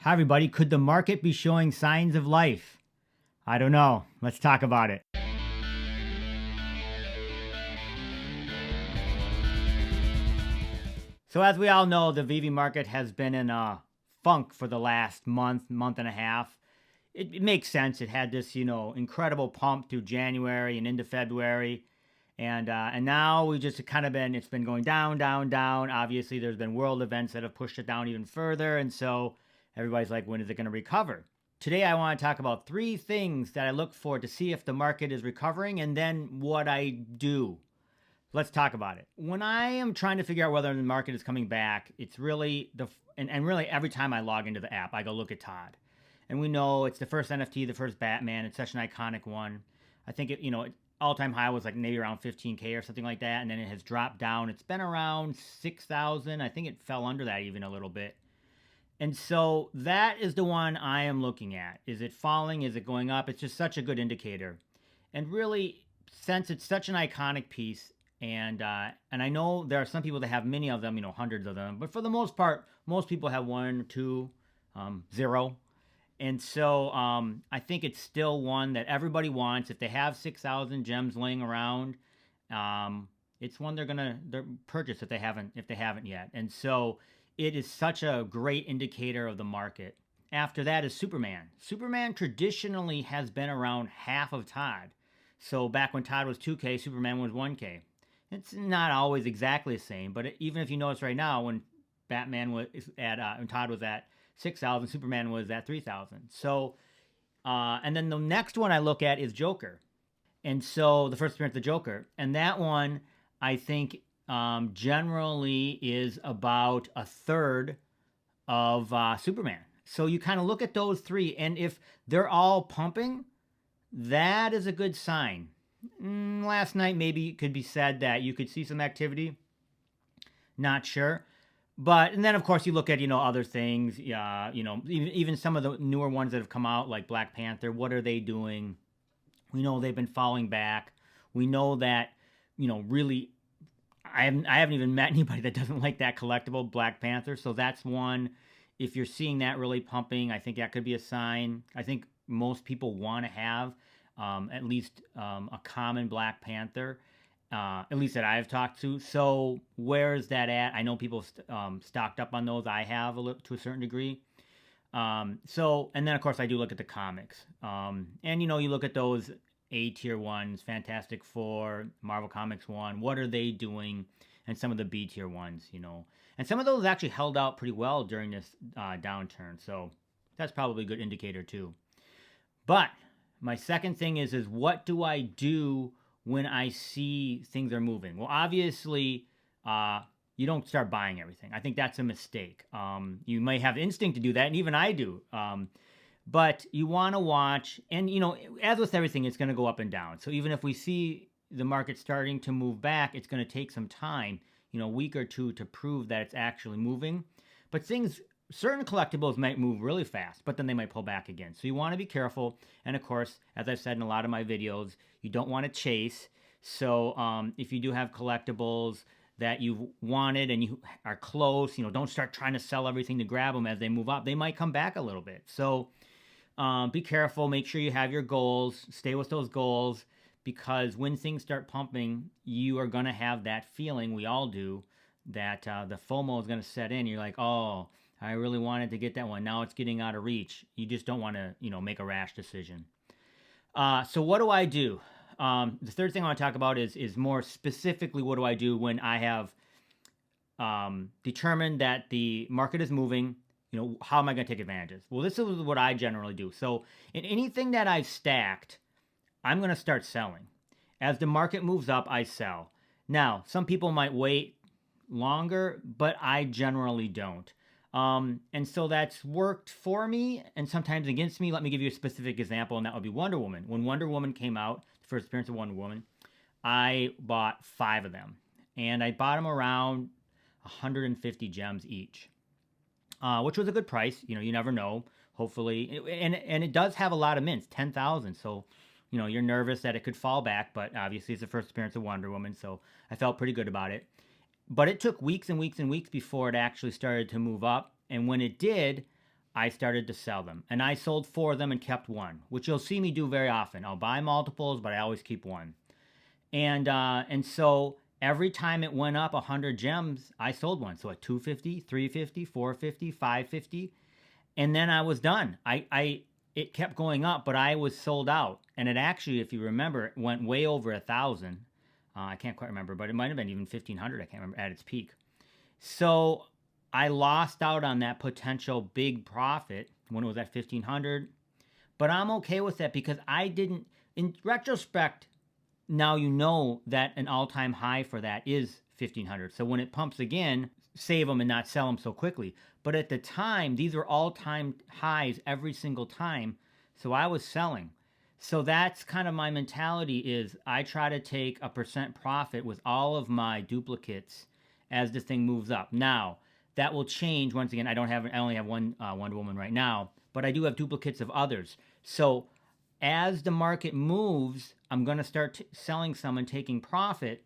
Hi, everybody. Could the market be showing signs of life? I don't know. Let's talk about it. So, as we all know, the Veve market has been in a funk for the last month and a half. It makes sense. It had this, incredible pump through January and into February. And now we just kind of it's been going down, down, down. Obviously, there's been world events that have pushed it down even further. And so everybody's like, when is it going to recover? Today, I want to talk about 3 things that I look for to see if the market is recovering and then what I do. Let's talk about it. When I am trying to figure out whether the market is coming back, it's really and really every time I log into the app, I go look at Todd. And we know it's the first NFT, the first Batman. It's such an iconic one. I think all-time high was like maybe around 15K or something like that, and then it has dropped down. It's been around 6,000. I think it fell under that even a little bit. And so that is the one I am looking at. Is it falling? Is it going up? It's just such a good indicator. And really, since it's such an iconic piece, and I know there are some people that have many of them, hundreds of them, but for the most part, most people have 1, 2, 0. And so I think it's still one that everybody wants. If they have 6,000 gems laying around, it's one they're gonna purchase if they haven't yet. And so it is such a great indicator of the market. After that is Superman. Superman traditionally has been around half of Todd. So back when Todd was 2K, Superman was 1K. It's not always exactly the same, but even if you notice right now, when Batman was when Todd was at 6,000, Superman was at 3,000. So, and then the next one I look at is Joker. And so the first appearance of the Joker. And that one, I think, generally is about a third of Superman. So you kind of look at those 3, and if they're all pumping, that is a good sign. Last night, maybe it could be said that you could see some activity. Not sure. But, and then of course you look at, other things, even some of the newer ones that have come out, like Black Panther. What are they doing? We know they've been falling back. We know that, really, I haven't even met anybody that doesn't like that collectible Black Panther. So that's one. If you're seeing that really pumping, I think that could be a sign. I think most people want to have at least a common Black Panther. At least that I've talked to. So where is that at? I know people stocked up on those. I have to a certain degree. And then of course I do look at the comics. And you look at those A tier ones, Fantastic Four, Marvel Comics 1. What are they doing? And some of the B tier ones, And some of those actually held out pretty well during this downturn. So that's probably a good indicator too. But my second thing is what do I do when I see things are moving? Well, obviously, you don't start buying everything. I think that's a mistake. You may have instinct to do that, and even I do. But you want to watch, and as with everything, it's going to go up and down. So even if we see the market starting to move back, it's going to take some time, a week or 2 to prove that it's actually moving. But certain collectibles might move really fast, but then they might pull back again. So you want to be careful. And of course, as I've said in a lot of my videos, you don't want to chase. So if you do have collectibles that you've wanted and you are close, don't start trying to sell everything to grab them as they move up. They might come back a little bit. So be careful. Make sure you have your goals. Stay with those goals, because when things start pumping, you are going to have that feeling, we all do, that the FOMO is going to set in. You're like, oh, I really wanted to get that one. Now it's getting out of reach. You just don't want to, make a rash decision. So what do I do? The third thing I want to talk about is more specifically, what do I do when I have determined that the market is moving? How am I going to take advantage? Well, this is what I generally do. So in anything that I've stacked, I'm going to start selling. As the market moves up, I sell. Now, some people might wait longer, but I generally don't. And so that's worked for me and sometimes against me. Let me give you a specific example, and that would be Wonder Woman. When Wonder Woman came out, the first appearance of Wonder Woman, I bought 5 of them. And I bought them around 150 gems each, which was a good price. You never know, hopefully. And it does have a lot of mints, 10,000. So, you're nervous that it could fall back, but obviously it's the first appearance of Wonder Woman, so I felt pretty good about it. But it took weeks and weeks and weeks before it actually started to move up. And when it did, I started to sell them. And I sold 4 of them and kept 1, which you'll see me do very often. I'll buy multiples, but I always keep 1. And so every time it went up 100 gems, I sold 1. So at 250, 350, 450, 550, and then I was done. It kept going up, but I was sold out. And it actually, if you remember, went way over 1,000. I can't quite remember, but it might have been even 1,500. I can't remember, at its peak. So I lost out on that potential big profit when it was at 1,500. But I'm okay with that because I didn't, in retrospect, now you know that an all-time high for that is 1,500. So when it pumps again, save them and not sell them so quickly. But at the time, these were all-time highs every single time. So I was selling. So that's kind of my mentality is I try to take a % profit with all of my duplicates as this thing moves up. Now, that will change. Once again, I only have one Wonder Woman right now, but I do have duplicates of others. So as the market moves, I'm going to start selling some and taking profit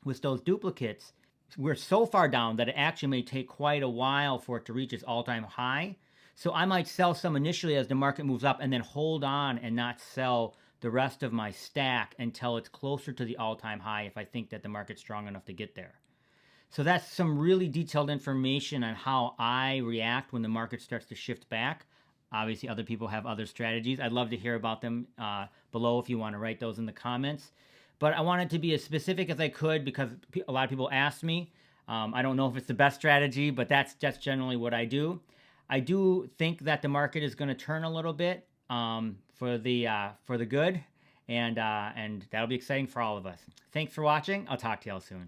with those duplicates. We're so far down that it actually may take quite a while for it to reach its all-time high. So I might sell some initially as the market moves up and then hold on and not sell the rest of my stack until it's closer to the all-time high if I think that the market's strong enough to get there. So that's some really detailed information on how I react when the market starts to shift back. Obviously, other people have other strategies. I'd love to hear about them below if you want to write those in the comments. But I wanted to be as specific as I could because a lot of people ask me. I don't know if it's the best strategy, but that's generally what I do. I do think that the market is going to turn a little bit for the good, and that'll be exciting for all of us. Thanks for watching. I'll talk to y'all soon.